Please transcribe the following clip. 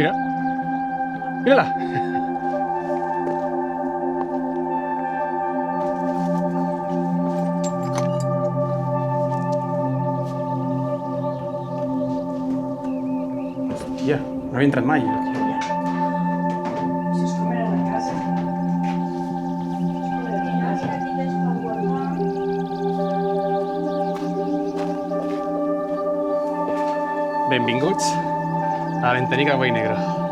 Mira. Mírala. Hòstia, no havia entrat mai. Si és com era la casa. És com era la casa. Benvinguts a la Ventenica Boi Negro.